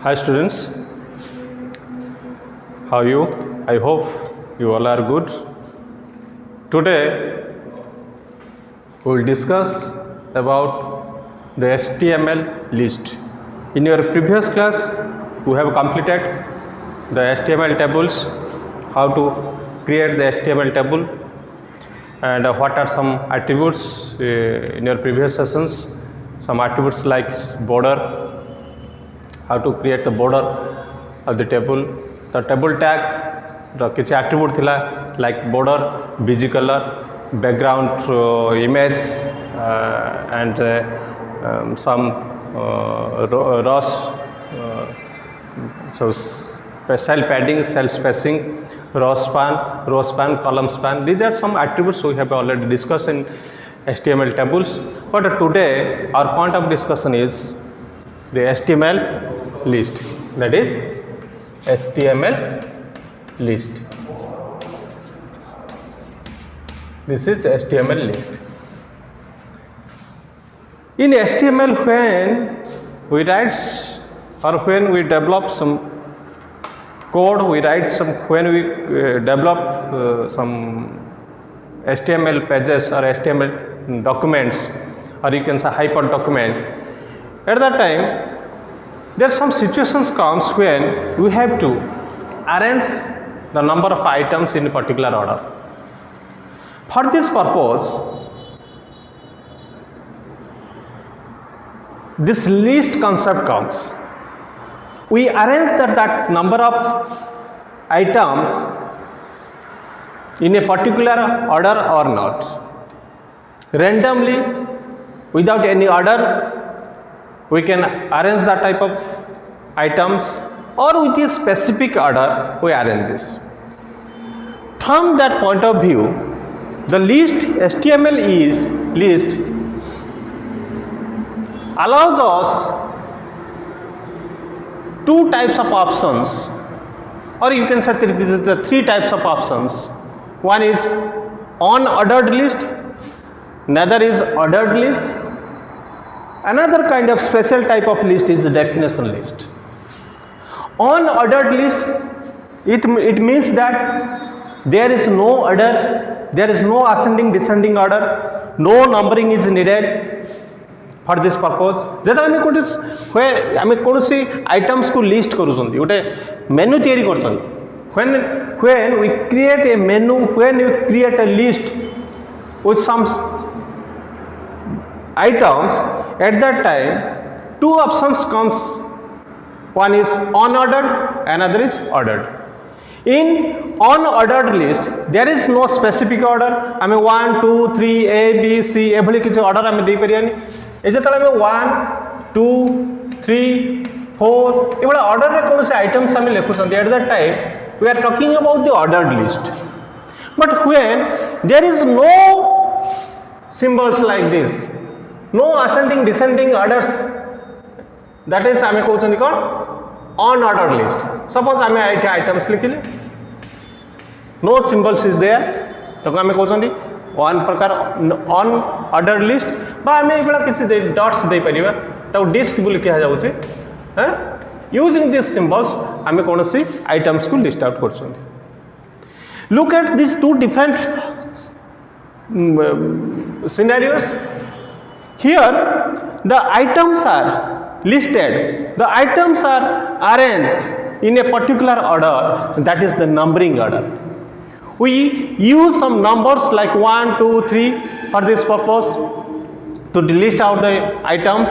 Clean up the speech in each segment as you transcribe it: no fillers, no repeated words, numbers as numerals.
Hi students, how are you? I hope you all are good. Today we will discuss about the HTML list. In your previous class we have completed the HTML tables, how to create the HTML table and what are some attributes in your previous sessions. Some attributes like border, how to create the border of the table, the table tag, the किसी attribute थिला like border, busy color, background image and some rows, so cell padding, cell spacing, row span, column span. These are some attributes we have already discussed in HTML tables. But today our point of discussion is the HTML list, that is HTML list. This is HTML list. In HTML, when we write or when we develop some code, we write some, when we develop some HTML pages or HTML documents, or you can say hyper document, at that time there are some situations comes when we have to arrange the number of items in a particular order. For this purpose, this list concept comes. We arrange that number of items in a particular order or not. Randomly, without any order, we can arrange that type of items, or with a specific order we arrange this. From that point of view, the list HTML list allows us two types of options, or you can say this is the three types of options. One is unordered list, another is ordered list, another kind of special type of list is the definition list. Unordered list, it means that there is no order, there is no ascending descending order, no numbering is needed for this purpose. जेटा आम कौन सी items को list करुँच गोटे मेनू तैयारी कर, when we create a menu, when we create a list with some items, at that time two options comes. One is unordered, another is ordered. In unordered list there is no specific order. I mean 1 2 3 A B C एभली किसी order आम दे परियानी. ए जेतले आम 1 2 3 4 एभला order रे कौन से items आम लिखुछन, at that time we are talking about the ordered list. But when there is no symbols like this, no ascending descending orders, that is आम कहउछन कोन unordered list. Suppose आम एठी items लिखिले, no symbols is there, तो आम कहउछन one प्रकार unordered list बा आम ये किसी डट्स दे परिबा ताको डिस्क बोली कहा जाउछे. यूजिंग दिस सिंबल्स आम कौन सी आइटम्स को लिस्ट आउट कर. Look at this two different scenarios. Here the items are listed, the items are arranged in a particular order, that is the numbering order. We use some numbers like 1 2 3 for this purpose to list out the items,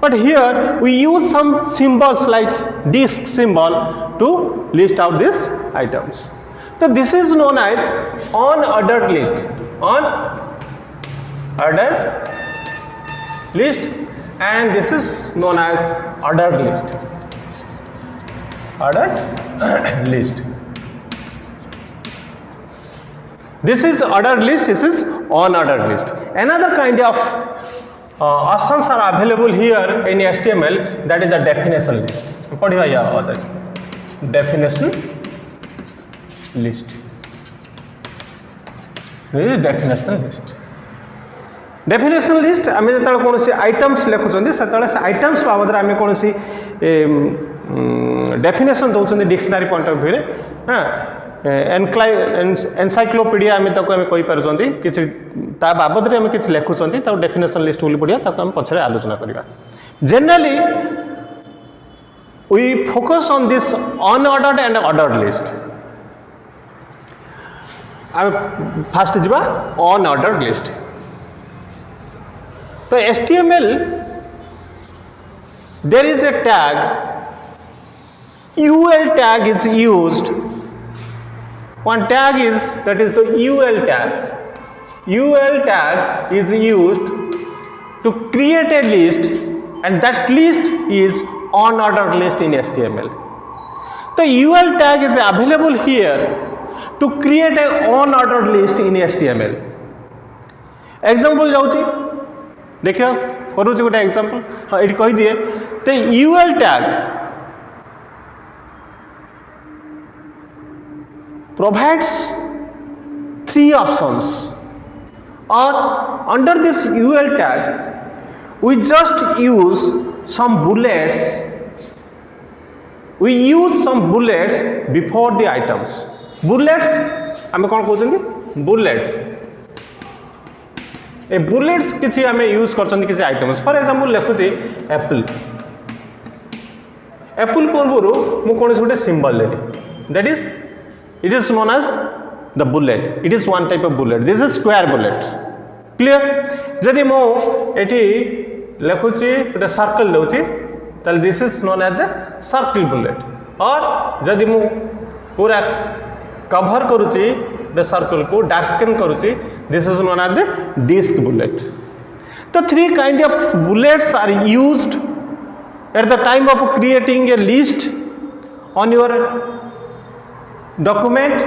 but here we use some symbols like disk symbol to list out these items. So this is known as unordered list, unordered list, and this is known as ordered list, ordered list. This is ordered list, this is unordered list. Another kind of options are available here in HTML, that is the definition list. पढ़िया या other definition list. This is definition list. Definition list आम जो कौन सी items लिखुं से items बाबद आम कौन सी definition दौरान डिक्शनरी पॉइंट ऑफ व्यू हाँ एनसाइक्लोपीडिया आम ताको आम कहीपर किसी बाबद आम किसी लिखुंट डेफिनेशन लिस्ट बोली पढ़िया आम पछरे आलोचना करवा generally we focus on this unordered and ordered list आम फास्ट जीवा अनऑर्डर्ड लिस्ट तो HTML there is a tag UL tag is used one tag is that is the UL tag is used to create a list and that list is unordered list in HTML so UL tag is available here to create a unordered list in HTML example जाउची देखिए करूँ गोटे example हाँ ये कही दिए तो UL tag provides 3 options or under this UL tag we just use some bullets before the items bullets आम कौन कहते bullets ए बुलेट्स किसी आम यूज कर आइटम्स फॉर एग्जांपल लिखुची एप्पल पूर्वर मु कौन गोटे सिंबल देली that is it is known as the bullet it is one type of bullet this is square bullet clear जदि मु एटी लिखुची गोटे सर्कल दूची ताल this is known as the circle bullet और जदि मु पूरा कवर करुची the circle को darken करुची this is known as the disk bullet the 3 kind of bullets are used at the time of creating a list on your document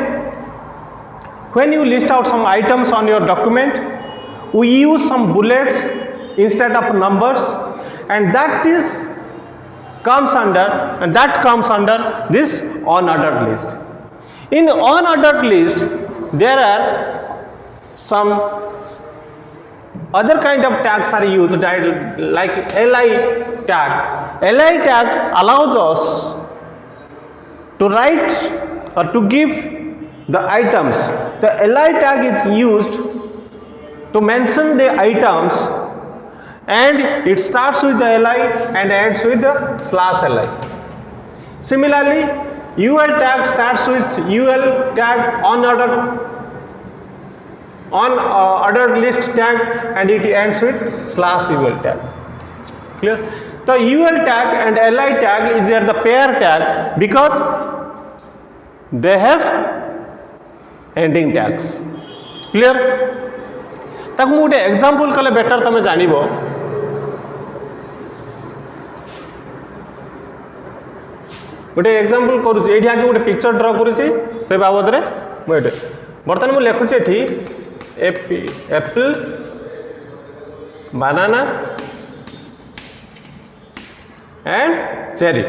when you list out some items on your document we use some bullets instead of numbers and that comes under this unordered list in unordered list there are some other kind of tags are used like li tag allows us to write or to give the items the li tag is used to mention the items and it starts with the li and ends with the /li similarly UL tag starts with UL tag unordered list tag and it ends with /UL tag. Clear? The UL tag and LI tag is the pair tag because they have ending tags. Clear? ताकू गोटे example कले better तमे जानिबो गोटे example करूँ ये आगे गोटे picture ड्र करुँची से बाबद में मुझे बर्तमान मुझे लिखुची apple banana and cherry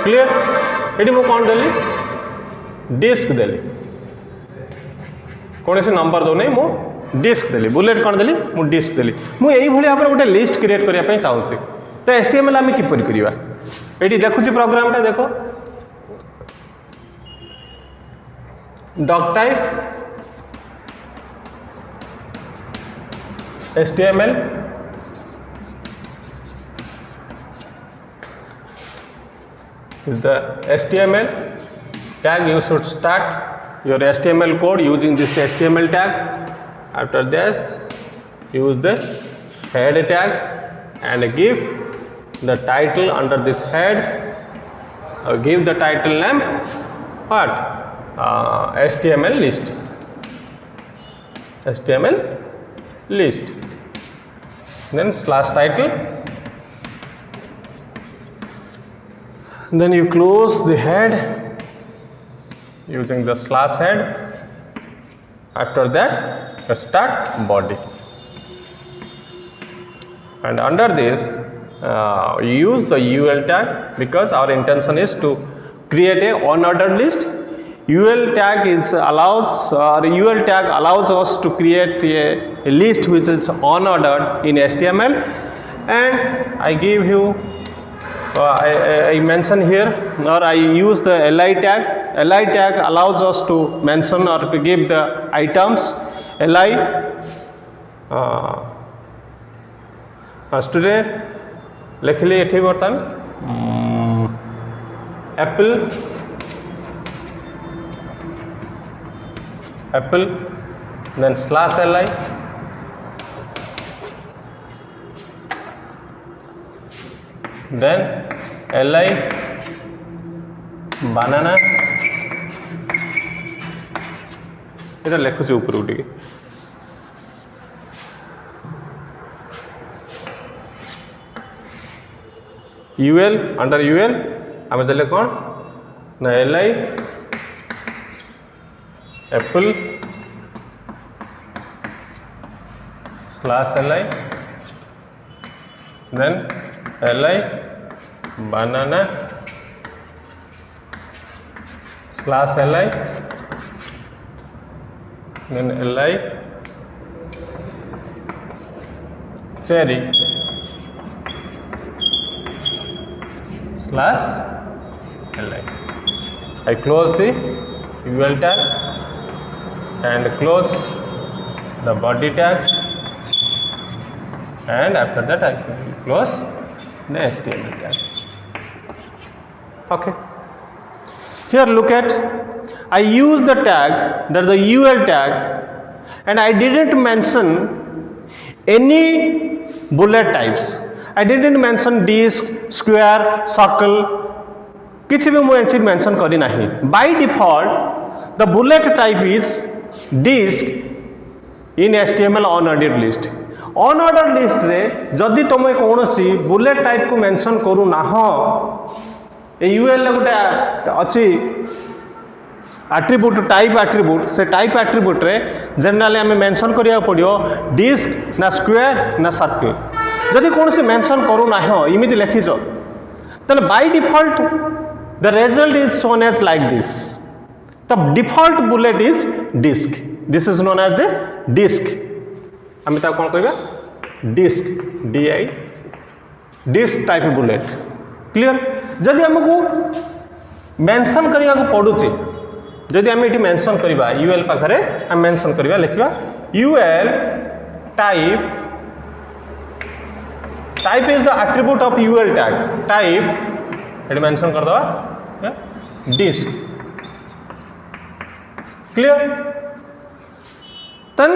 clear ये मुझे कौन देली डिस्क देली कौन से नंबर दो नहीं मुझे डिस्क देली बुलेट कौन देली मुझे डिस्क देली मुझे यही भाव गोटे लिस्ट क्रिएट करने चाहूँगी तो HTML आम किपर करवा ये देखुची प्रोग्राम टा देखो doc type HTML is the HTML tag you should start your HTML code using this HTML tag after that use the head tag and give the title under this head give the title name what HTML list then /title then you close the head using the /head after that start body and under this use the UL tag because our intention is to create a unordered list. UL tag allows us to create a list which is unordered in HTML, and I give you I mention here, or I use the li tag. Li tag allows us to mention or to give the items. Li student लिखली एठी बर्तन apple then slash li then li banana এটা লেখুছি উপরକୁ ଟିକେ ul under ul ଆମେ ଦେଲେ କ'ଣ ନା li apple slash li then li banana slash li then li cherry slash li. I close the ul tag and close the body tag, and after that I will close the HTML tag. Okay. Here look at, I use the tag, that the ul tag, and I didn't mention any bullet types. I didn't mention disk, square, circle, किसी भी मुझे mention करी नहीं. By default, the bullet type is disk in HTML unordered list. Unordered list रे जदि तुम कौन सी bullet type को मेंशन करू ना हो, UL ले गुटे अच्छी attribute type attribute, से type attribute रे जनरली हमें मेंशन करिया पड़ियो disk ना square ना circle. जदि कौन सी मेंशन करू ना हो इमिति लिखी जो, तले by default the result is shown as like this. The default bullet is disk. This is known as the disk. आमे ता कौन कहबा disk, di disk type bullet. Clear? जदि हमको मेंशन करिया को पडुची, जदि हम एठी मेंशन करिबा ul पाखरे हम मेंशन करिबा लिखिबा ul type is the attribute of ul tag. Type एठी मेंशन कर दवा disk. Clear? तन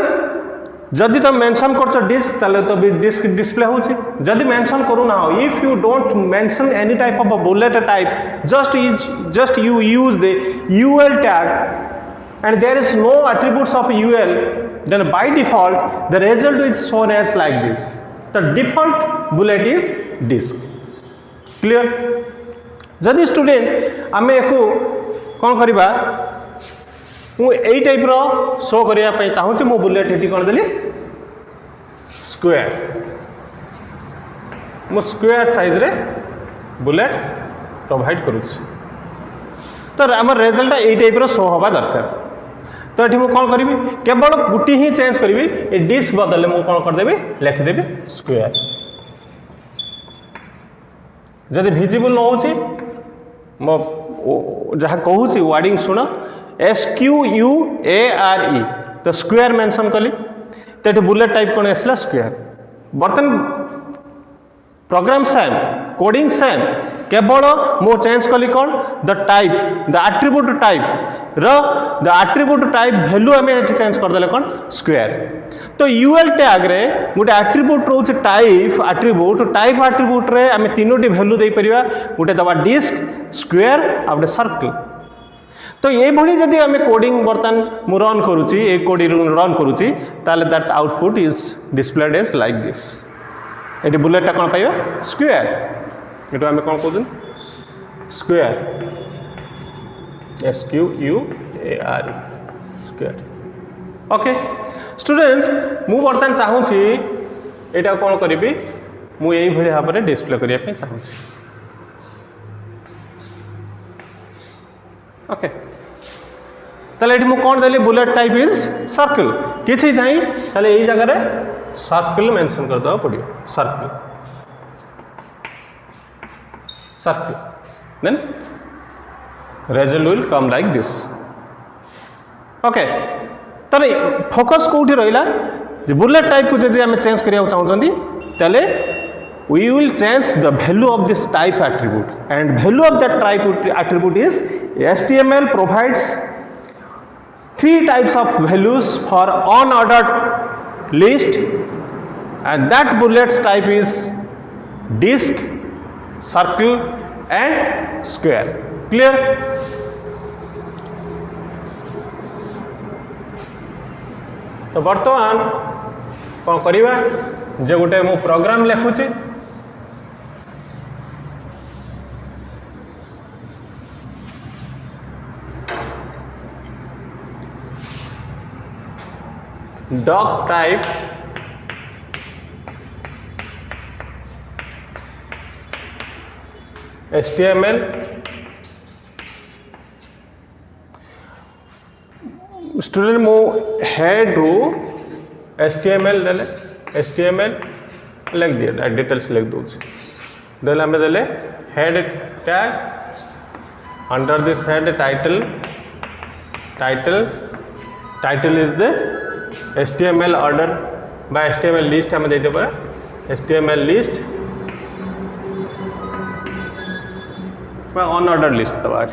जदि तुम मेंशन करछ डिस्क ताले तो भी डिस्क डिस्प्ले होछि. जदि मेंशन करू ना हो, if you don't mention any type of a bullet type, just you use the ul tag and there is no attributes of ul, then by default the result is shown as like this. The default bullet is disk. Clear? जदि student आमे एको कोन करिबा, मु एई type रो show करिया पय चाहूची, मु bullet eighty कोन देली square, मु square size रे bullet provide करूची. तो हमर रिजल्ट एई टाइप रो शो होबा दरकार. तो एठी मु कोन करिवि, केवल गुटी ही चेंज करिवि, ए डिस्क बदले मु कोन कर देबि, लिख देबि स्क्वायर. जदि विजिबल न होची मो जहाँ कहूँ वार्डिंग शुण SQUARE, तो स्क्वायर मेंशन कली, तो बुलेट टाइप कौन आसला स्क्वायर. बर्तन प्रोग्राम सेम, कोडिंग सेम, केवल मु चेंज कली कौन the type, the attribute type the attribute type value आम ये चेंज करदे कौन स्क्वायर. तो यूएल टैग रे गोटे एट्रिब्यूट रोचे टाइप एट्रिब्यूट रे आम तीनोटी वैल्यू दे परिबा, गोटे दबा डिस्क, स्क्वायर आ गोटे सर्कल. तो ये भली जदि आम कोडिंग बर्तन मु रन करूची, ए कोडिंग रन करूची, ताले that output is displayed as like this. ये बुलेट कौन पाइबा स्क्वायर, ये आम कौन कहूँ square, SQUARE square. Okay students, मु बर्तन चाहूँगी यहाँ कौन करी, मु यही भाव में डिस्प्ले करने चाहूँगी. ओके ताले ये कौन देली बुलेट टाइप इज सर्कल, किसी नहीं ताले यही जगह सर्कल मेंशन कर दवा पड़ो. Circle circle, then result will come like this. Okay, ताले focus कोठी रहिला जे bullet type को जे आमे चेंज करिया चाहउछंती ताले we will change the value of this type attribute, and value of that type attribute is HTML provides 3 types of values for unordered list, and that bullets type is disk, circle and square. Clear? तो बर्तमान कौन करिबा जे गोटे मु program लिखुची doc type HTML student मो head रू HTML देले HTML लिख दिए डिटेल्स लिख दूच देले हमें देले head tag under this head title is the HTML order by HTML list हमें देते पर HTML list by unordered list Tabar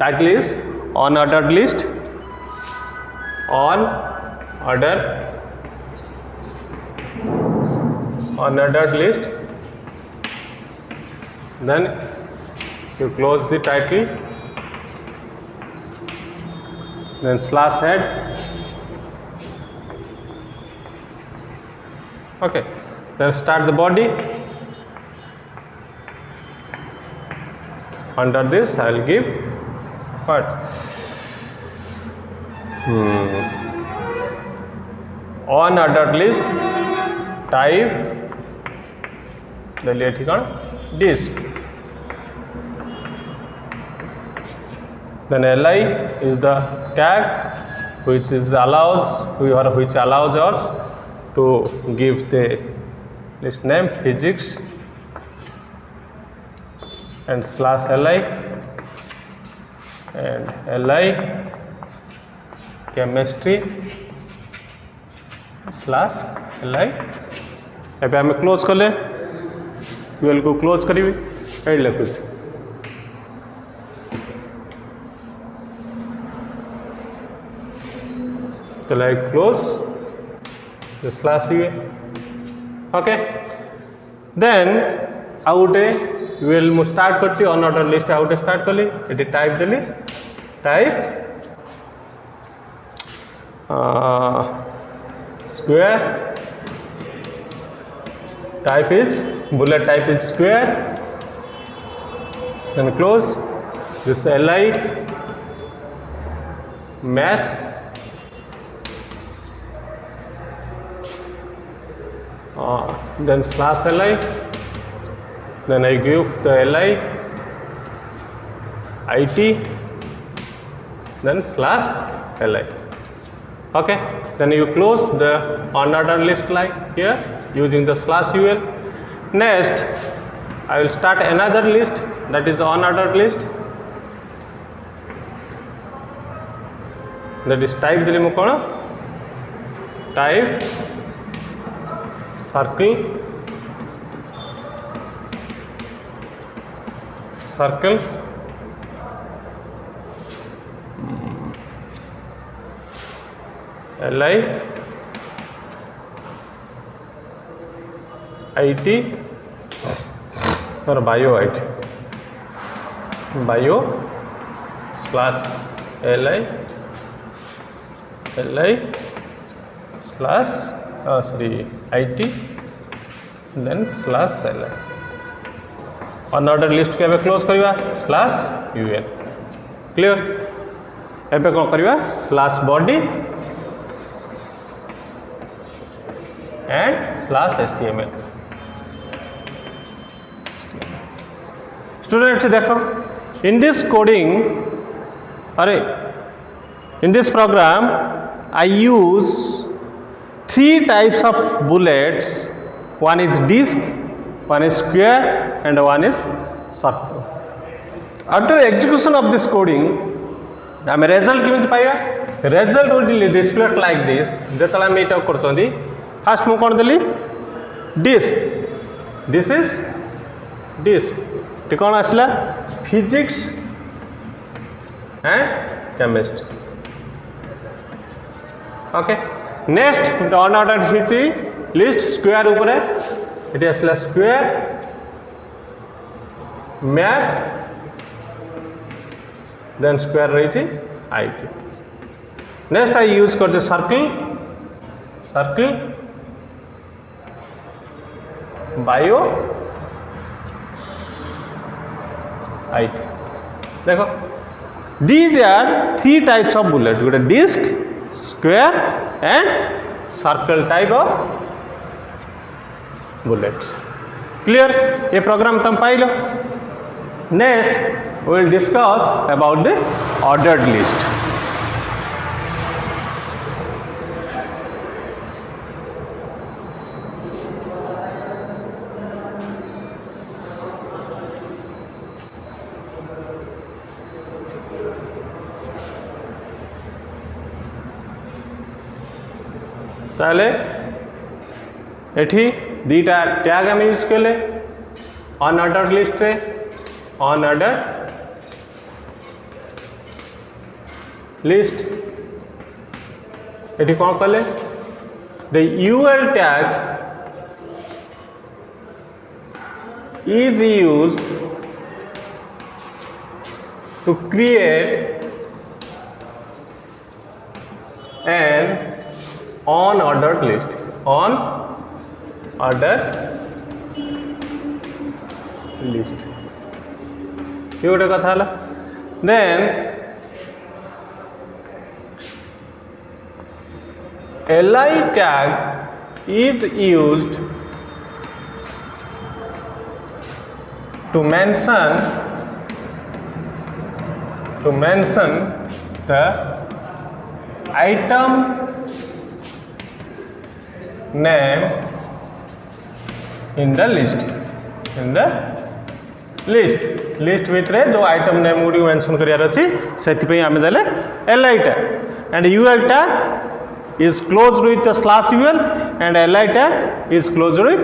title is unordered list unordered list, then you close the title, then slash head. Okay, then start the body. Under this I will give what? Unordered list type disk. Then li is the tag which allows us to give the list name physics, and slash li and li chemistry slash li. ଏବେ ଆମେ close କଲେ ଟ୍ୱେଲ୍ଭକୁ close କରିବି ଏଇଠି ଲେଖୁଛି तो like close this class here. Okay, then out will start करती unordered list out start कली ये type Delhi type square, type is bullet type is square, then close this li math then slash li, then I give the li it, then slash li. Okay, then you close the unordered list line here using the slash ul. Next I will start another list, that is unordered list, that is type dili mu kono type circle li it or bio slash li slash it then slash li. unordered list को close करिवा slash ul. Clear? एबे कौन करिवा slash body and slash html. Students देखो in this coding in this program I use 3 types of bullets. One is disk, one is square and one is circle. After execution of this coding, आम result केମିତି पाइबा? Result will be displayed like this. जेतला हम एटा करछंदी first मु कोन देली disk. This is disk. टी कोन आसला physics and chemistry. Okay. Next unordered हिची list square ऊपर एटी आसला square math then square रही IT. Next I use करते circle bio IT. देखो these are 3 types of bullets, गोटे disk, square and circle type of bullet. Clear? ये program तुम pilo. Next we will discuss about the ordered list. ताले एठी दीटा tag हम use कले unordered list रे अनऑर्डर्ड लिस्ट एठी कौन कले the UL tag is used to create an unordered list. Unordered list. ये गोटे कथा है. Then li tag is used to mention the item name in the list. List भितर जो आइटम नेम गुडी मेंशन करियार अछि सेति पे आमे देले li tag and ul tag is closed with the /ul and li tag is closed with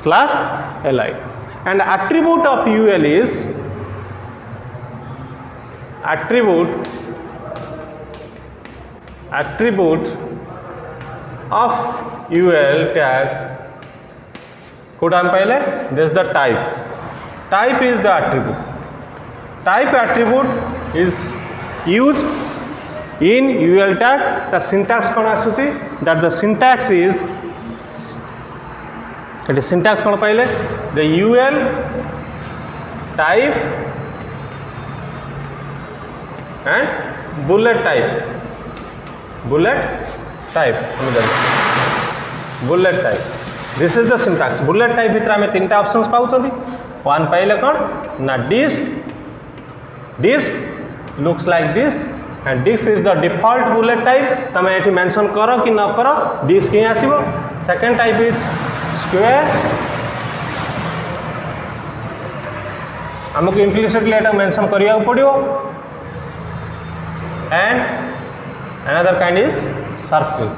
/li and attribute of ul is attribute of ul tag could am paile this is the type is the attribute is used in ul tag. The syntax kon asuchi that the syntax is it is syntax kon paile the ul type and bullet type this is the syntax. bullet type भितर आमे तीनटा options पाउछंदी. One पाइले कौन ना disk looks like this and disk is the default bullet type. तमे एठी mention करो कि न करो disk ही आसीबो. Second type is square. हमको इम्प्लिसिटली एटा मेंशन करिया पड़ियो. and another kind is circle.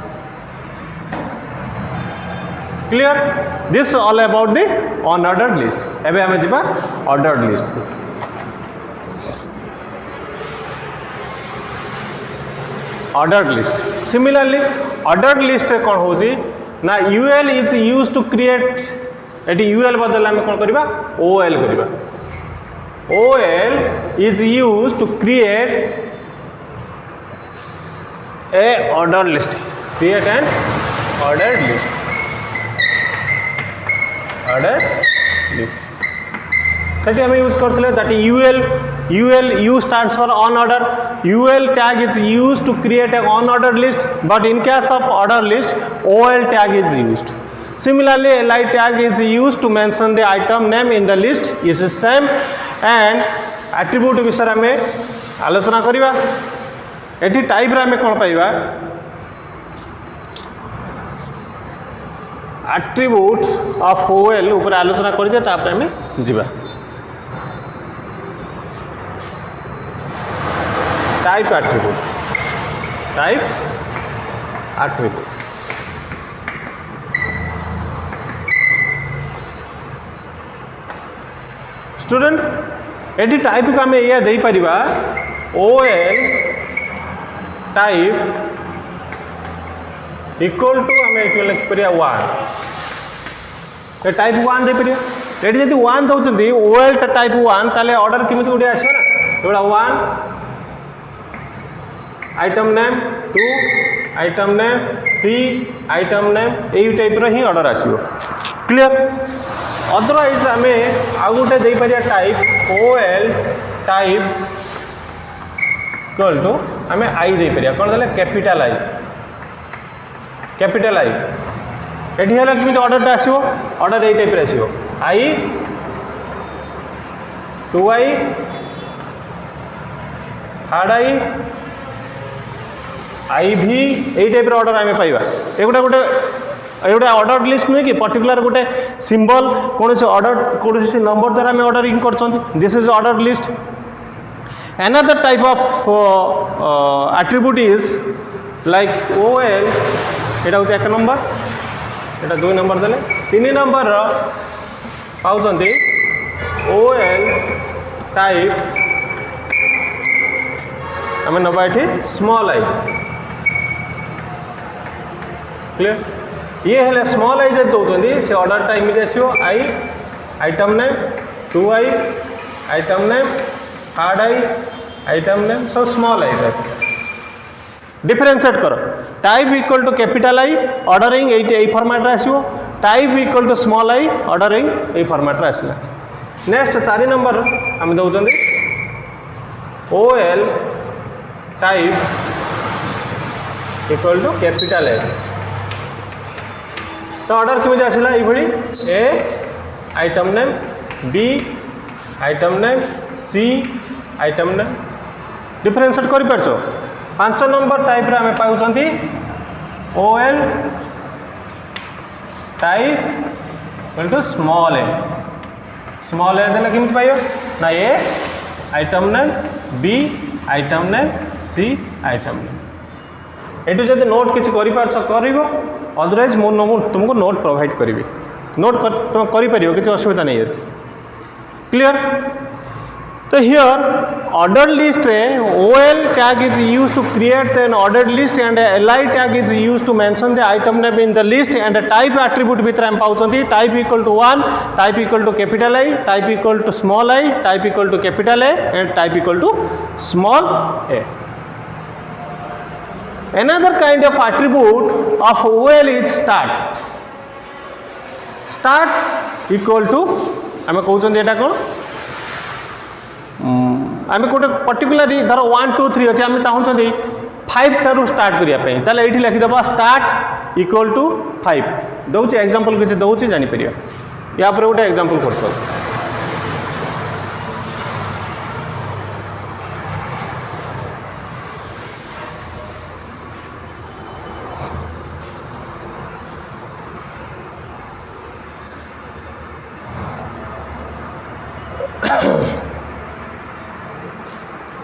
Clear? This is all about the unordered list. एबे हमें जिबा ordered list. Ordered list. Similarly, ordered list रे कोन होजी ना UL is used to create eighty UL बदल हमें कोन करिबा OL करिबा. OL is used to create a ordered list. Create an ordered list. सेठी हमें यूज करते that UL stands for unorder. UL tag is used to create an unordered list, but in case of ordered list OL tag is used. Similarly, li tag is used to mention the item name in the list. It is same and attribute विषय में आलोचना करिबा. एठी type रे हमें कोन पाइबा attributes of OL ऊपर आलोचना कर दिया तापर हमें जीवा. Type attribute, type attribute. Student एटी टाइप को आम या दे पारिबा OL टाइप इक्वल टू आम ये लिखिपर 1 ये टाइप 1 दे पारिबा ये जब 1 दौरान OL टाइप 1 ताले ऑर्डर केमी गोटे आसो ना ये 1 item name 2 item name 3 item name यही टाइप ही ऑर्डर आसो क्लियर। अदरवाइज आम आउ गोटे दे पारिबा type OL type equal to आम आई दे पारिबा कौन देले कैपिटल आई, कैपिटल आई एटी है कि ऑर्डर आसो ऑर्डर यही टाइप आसो आई 2i 3i IV यही टाइप ऑर्डर आम पाइबा ये गोटे गोटे ये गोटे ऑर्डर लिस्ट नुहे कि पर्टिकुलर गोटे सिंबल कौन से ऑर्डर कौन से नंबर द्वारा आम ऑर्डरिंग कर this is order list. Another type of attribute is like OL এটা হচ্ছে 1 नंबर এটা 2 नंबर देले 3 नंबर पाउछंती OL टाइप आम नबा ये स्मॉल आई क्लियर ये है स्मॉल आई जब दौरान से ऑर्डर टाइम आसो I item name 2i item name 3i item name सब स्मॉल आई डिफरेंशिएट कर type equal to capital I ordering यही फॉर्मेट आसो type equal to small I ordering यही फॉर्मेट आसला। नेक्स्ट 4 नंबर आम दौरान OL type equal to capital A तो order केमी आसला ये A item name B item name C item name differentiate कर पार्छ। 5 नंबर टाइप रे आम पाउछंती OL type equal to small A देले केमती पाइयो ना A item name B item name C item name ये जब नोट किसी कर अदरवाइज तुमको नोट प्रोवाइड करी नोट कर किसी असुविधा नहीं है क्लियर। तो हियर ऑर्डर लिस्ट रे OL tag is used to create an order list and LI tag is used to mention the item name in the list and type attribute भीतर हम पाउछंती type equal to 1 type equal to capital I type equal to small I type equal to capital A and type equal to small a। Another kind of attribute of OL is start. Start equal to आम कहते हैं कौन आम गोटे particular धर 1 2 3 अच्छे आम चाहते 5 टारू स्टार्ट करने ये लिखिदेव स्टार्ट इक्वल टू 5 दौर एग्जांपल किसी दौर जापर या गोटे एग्जांपल कर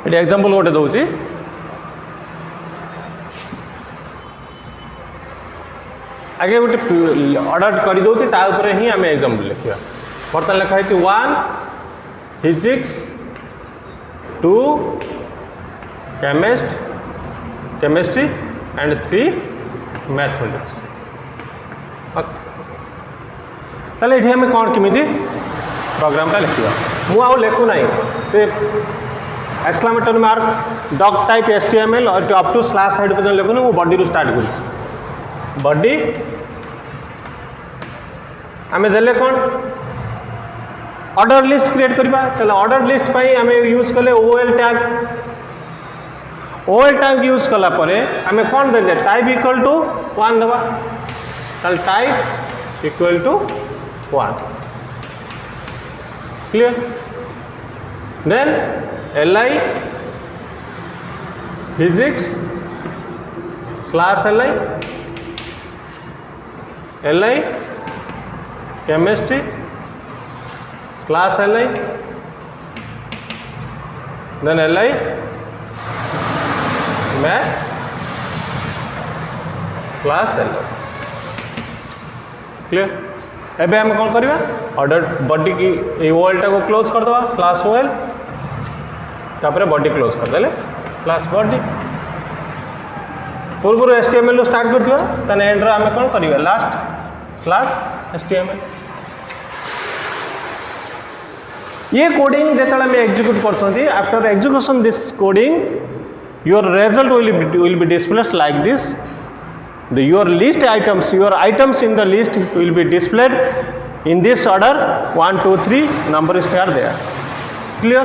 ये एग्जांपल गोटे दूसरी आगे गोटे ऑर्डर कर दूसरी तापर ही आम एग्जांपल लिखा बर्तमान लिखाई 1 फिजिक्स 2 केमिस्ट्री एंड 3 मैथमेटिक्स ताले ये आम कौन केमी प्रोग्रामटा लिखा मुझे लिखु ना से exclamatory mark doc type HTML और अप टू स्लैश हेड पर्यटन लिखुनी मु बॉडी रू स्टार्ट कर बॉडी आम देले कौन ऑर्डर लिस्ट क्रिएट करबा चलो ऑर्डर लिस्ट पाई आम यूज कले OL टैग यूज कला परे आम कौन देले टाइप इक्वल टू 1 दबा चल type equal to 1 clear then LI physics / LI chemistry / LI then LI math slash एलो क्लियर एबे हम कौन करवा ऑर्डर बॉडी की ये ओएल टा को क्लोज कर दवा स्लैश ओएल तापर बॉडी क्लोज कर देले स्लैश बॉडी पूर्व एचटीएमएल स्टार्ट करथिबा तने एंड रे हम कौन करवा लास्ट स्लैश एचटीएमएल ये कोडिंग जेतला में एग्जीक्यूट करछंती after execution this coding your result will be displayed like this your items in the list will be displayed in this order 1 2 3 number is there clear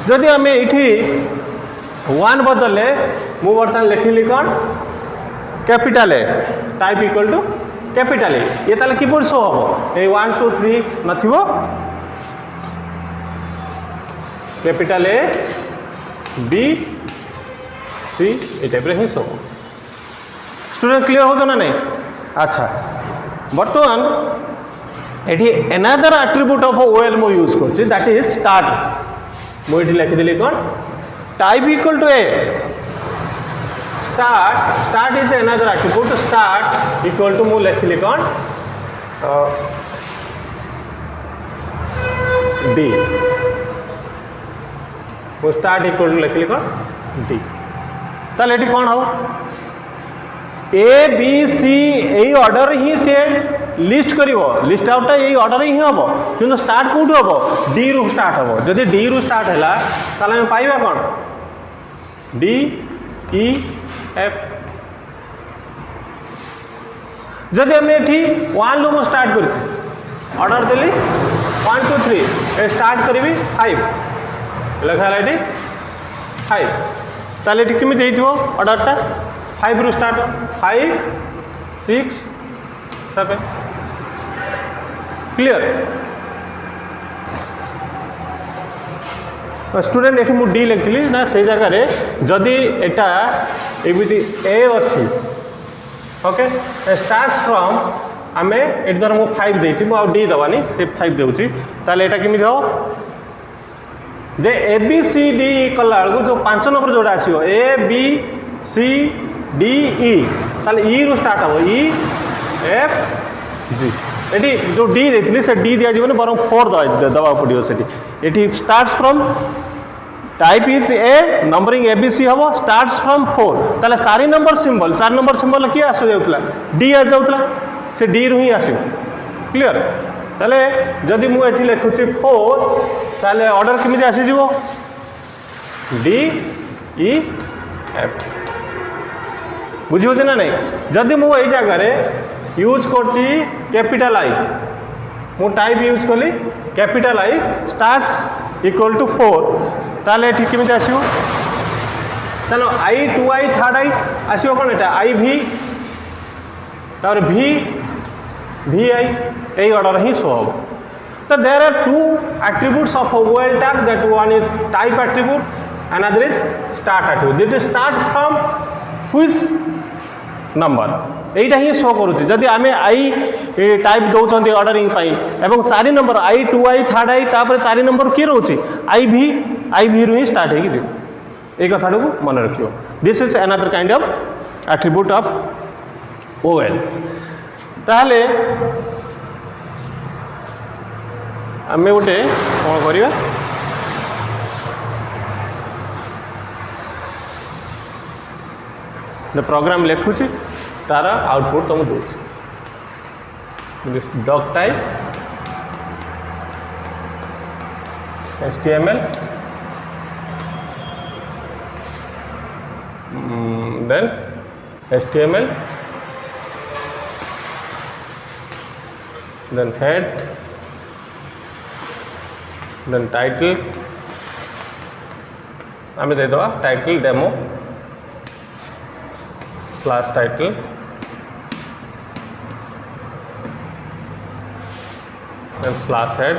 जदि आम ये 1 बदले मु बर्तमान लिखिली कौन capital A type equal to capital A ये ताले किपर शो हम ये 1 2 3 नथिबो कैपिटल ए बी सी ये टाइप रे ही शो स्टूडेंट क्लियर हो ना नहीं अच्छा बर्तमान ये एनादर एट्रिब्यूट ऑफ ओएल मु यूज कर दैट इज स्टार्ट मुझे लिखिदेली कौन type equal to A start is another attribute start equal to मु लिखिली कौन डी वो स्टार्ट इक्वल टू लिखिली कौन डी ताले ये कौन हो ए बी सी यही ऑर्डर ही से लिस्ट करिवो लिस्ट आउटा यही ऑर्डर ही हम कि स्टार्ट कौट हम डी रु स्टार्ट हम जदि डी रु स्टार्ट है ताले हम पाइबा कौन डी ई एफ जदि हम ये 1 रु स्टार्ट कर ऑर्डर देली 1 2 3 स्टार्ट करी 5 लिखा है 5 ताले केमी ऑर्डरटा 5 रु स्टार्ट 5 6 7 क्लियर स्टूडेंट ये मुझे डी लिखी ना से जगह जदि एटा एमती ए अच्छी ओके स्टार्ट्स फ्रॉम आम ये धर मुझे 5 देती मुझे डी दवानी से 5 दूसरी ताले एटा केमी हम जे ए बी सी डी कला जो 5 नंबर जोड़ा आसो ए बी सी डी ई ताले ई रु स्टार्ट हम ई एफ जी ये जो डी देती से डी दिया जीवन बरम 4 दवा पड़ो से ये starts from type is a numbering A B C हम स्टार्ट्स फ्रॉम 4 ताले 4 नंबर सिंबल किए आस जाऊला डी आ जाऊला से डी रु ही आस क्लियर ताले जदि मुझे लिखुची 4 ताले ऑर्डर केमी आसीज डी ई एफ बुझे ना नहीं जदि मुझे जगार यूज कर कैपिटल आई मु टाइप यूज कली capital I starts equal to 4 ताले केमी आसो तेना आई 2 आई 3 आई आसो कौन एटा आई भी तार भी वी आई यही ऑर्डर ही शो हम तो there are 2 attributes of OL tag that one is type attribute another is start attribute that is start from which number यहीटा ही शो करुच्ची जदि आम आई टाइप दौरान ऑर्डरिंग एवं 4 नंबर आई 2 आई 3 आई तापर 4 नंबर किए रोचे आई भी रु ही स्टार्ट हो ये कथा को मन रखियो this is another kind of attribute of OL ताहले आम गोटे कौन करवा प्रोग्राम लिखुची तार आउटपुट तुम दूस doc type HTML then HTML then head then title आम दे दवा title demo slash title then slash head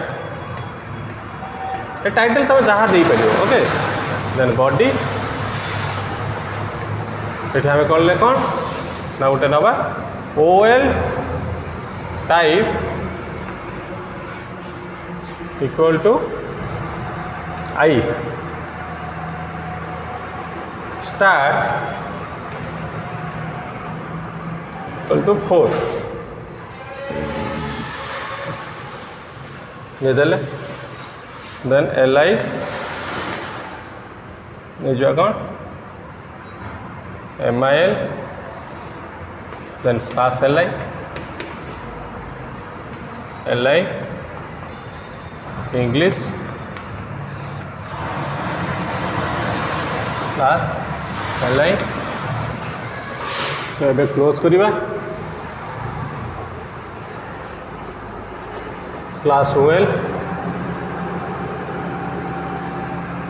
ये टाइटल तुम जहाँ दे पार ओके देन बॉडी ये आम कले कौन ना गोटे नवा OL type equal to I start equal to 4 ये देले then li निज अकाउंट mil then slash li English slash li तो ये क्लोज करिबा slash ol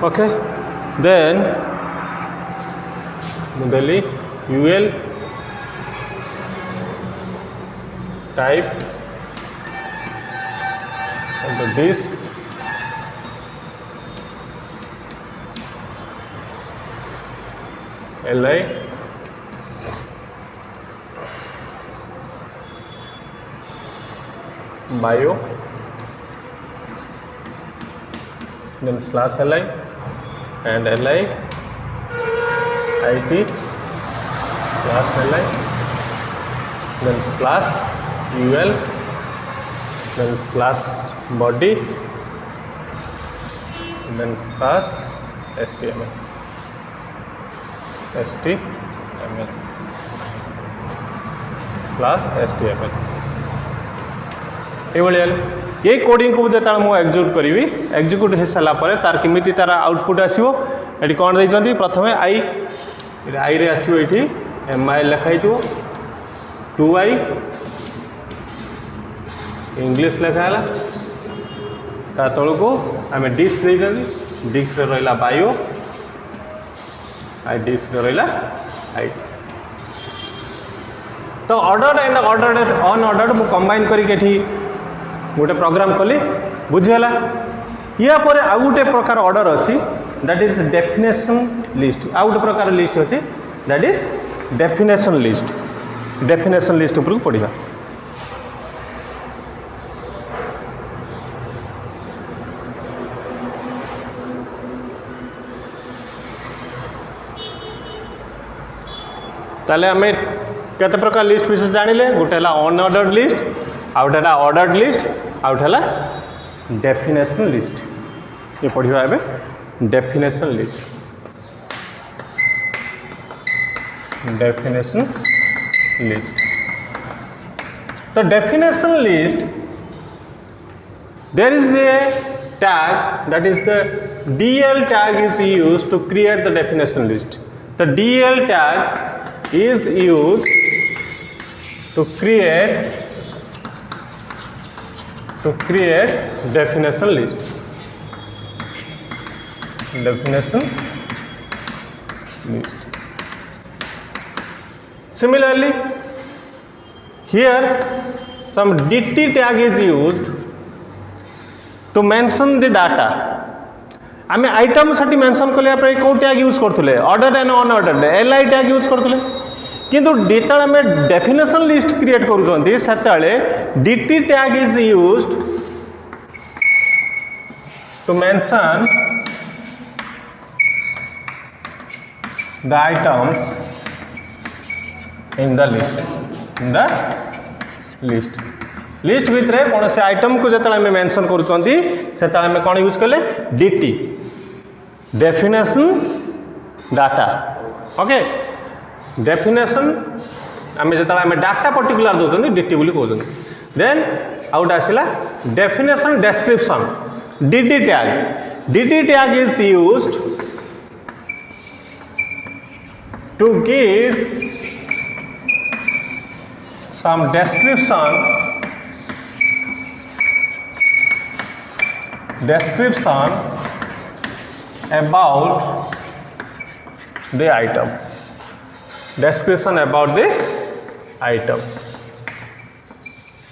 okay then Delhi ul type on the disk li bio then slash li and li it slash li then slash ul then slash body then slash html slash html ये coding को जो मुझे execute करी execute हो सारापर तार केमी तार output आसो ये कौन देखते प्रथम आई रे आसो ये MIL लिखाई 2i इंग्लिश लिखाला ता तल को आम डिस्क डिस्क रहा बायो आई डिस्क रहा आई तो ऑर्डर एंड ऑर्डर अनऑर्डर्ड मु कंबाइन करके गोटे प्रोग्राम कली बुझीगला या पर आउ गोटे प्रकार ऑर्डर अच्छी दैट इज डेफिनेशन लिस्ट आउ गोटे प्रकार लिस्ट अच्छी दैट इज डेफिनेशन लिस्ट ऊपर पढ़ा ताले आम केते प्रकार लिस्ट विषय जानिले गोटे अनऑर्डर्ड लिस्ट आउ गोटे ऑर्डर्ड लिस्ट आउ गोटे डेफिनेशन लिस्ट ये पढ़ा ए डेफिनेशन लिस्ट तो definition list there is a tag that is the DL tag is used to create the definition list. The DL tag is used to create definition list. Similarly, here some DT tag is used to mention the data. आम item साठी mention कलिया पर को tag use करथुले order and unordered LI tag use करथुले किंतु जेतले आम डेफिनेशन लिस्ट क्रिएट करूछंती सेतले DT tag is used to mention the items in the list भितर कौन से आइटम को जो मेंशन करूँगी से कौन यूज कले DT definition data okay definition आम जो डाटा पर्टिकुलर दौरान DT बोली कहते देन आउट आसला definition description DD tag is used to give some description about the item.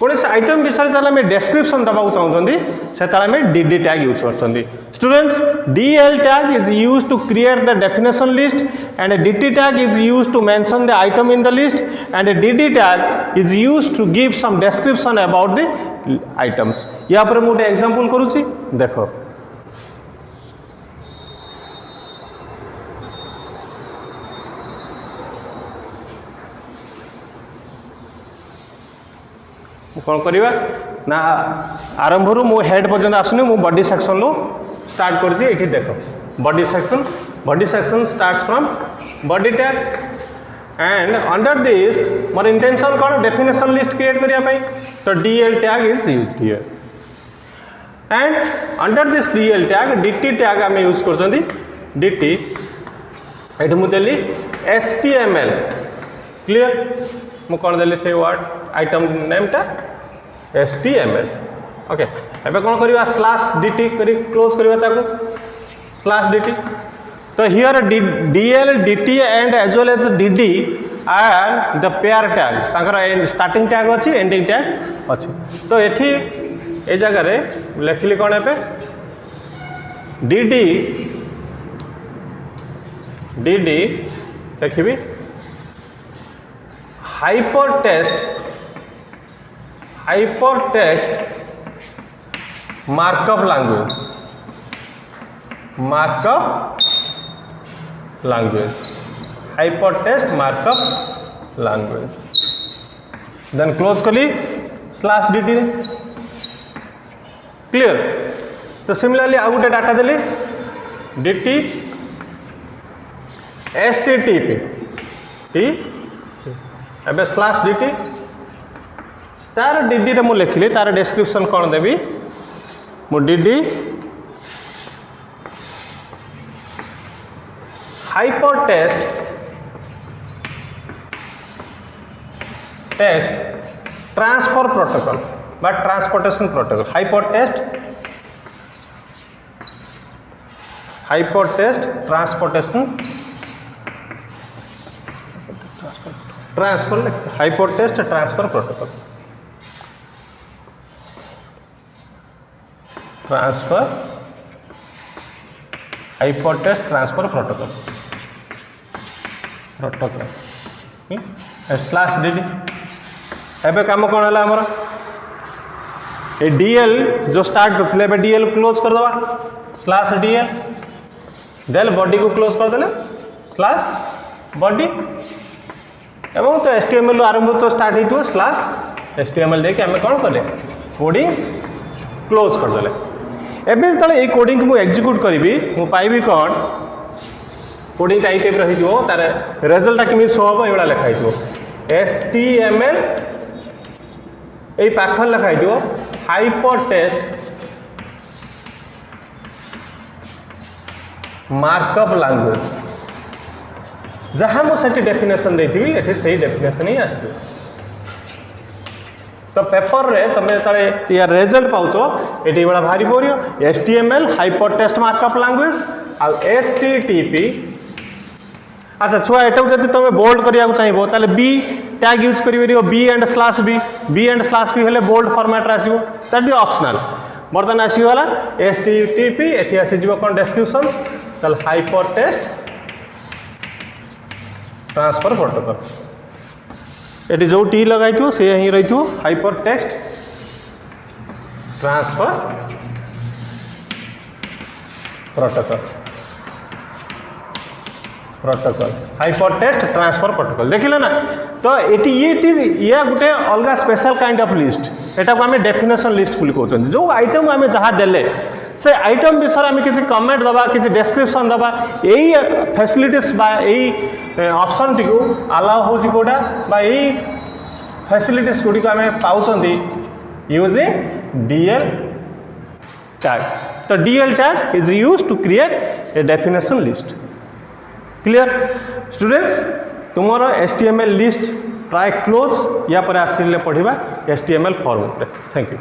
कौन से आइटम विषय डेस्क्रिप्शन दबा चाहते से DD टैग यूज करते students DL tag is use to create the definition list and DT tag is use to mention the item in the list and DD tag is use to give some description about the items या पर मुझे example करूची देखो कौन करवा ना आरंभ रू मो हेड पर्यंत आसुनी मु बॉडी सेक्शन लो स्टार्ट करछि एठी देखो body section starts from body tag and under this more intention कौन डेफिनेशन लिस्ट क्रिएट करिया पई तो DL tag is used here and under this DL tag DT tag आम यूज कर DT ये मुझे देली HTML क्लियर मु कौन देली से वर्ड आइटम नेम टा HTML ओके एबे कौन करवा /DT करी क्लोज करवा ताको /DT तो here DL DT and as well as DD are the pair tag ताकर स्टार्टिंग टैग अच्छी एंडिंग टैग अच्छी तो एठी ए जगह रे लिखली कौन है DD लिखी hypertext markup language hypertext markup language then close कली /DT क्लियर तो सिमिलरली आउ गोटे डाटा देली DT HTTP एबे /DT तार DD रे मु लिखली तार डिस्क्रिप्शन कौन देवी मु DD hypertext transfer protocol but transportation protocol hypertext transportation transfer hypertext transfer protocol hypertext transfer protocol /DT एबे काम कौन है आमर ए DL जो स्टार्ट करते हैं DL क्लोज कर दवा /DL देल बॉडी को क्लोज कर देले /बॉडी एवं तो HTML आरंभ तो स्टार्ट हो /HTML देखिए आम कौन कले कोडिंग क्लोज कर देले एबे तले ए कोडिंग को एग्जीक्यूट करी मु पाइबी कौन कोडिंग टाइप रही तार रिजल्ट केमी शो हम ये लिखाई HTML ये पाखर लिखाई hypertext markup language जहाँ मुझे डेफिनेशन देती ये सही डेफिनेशन ही आस तो पेपर रे तुम जो यार रिजल्ट पाच ये बाहरी पड़ो HTML hypertext markup language आ HTTP अच्छा छुआ एटा जब तुम बोल्ड करिया चाहिए ताले B टैग यूज करी B एंड /B हेले बोल्ड फॉर्मेट रे आसीबो दैट इज ऑप्शनल बर्तन आसीगला HTTP एठी आसीजिबो कोन डिस्क्रिप्शन ताले hypertext ट्रांसफर प्रोटोकॉल एटी जो T लगाई थो से ही रही थो hypertext transfer protocol hypertext transfer protocol देखिले ना तो ये गोटे अलग स्पेशल काइंड ऑफ लिस्ट एटा को हमें डेफिनेशन लिस्ट बोली कहउछन जो आइटम हमें जहाँ देले से आइटम विषय में किसी कमेंट दबा किसी डिस्क्रिप्शन दबा यही फैसिलिटीज बा यही ऑप्शन टी को अलाउ होची कोडा बा यही फैसिलिटीज गुडी को हमें पाउछंदी यूजिंग DL टैग तो DL tag is used to create a definition list clear students तुमर HTML लिस्ट ट्राई क्लोज या पर आसिले पढ़िबा HTML फॉर्मेट थैंक यू।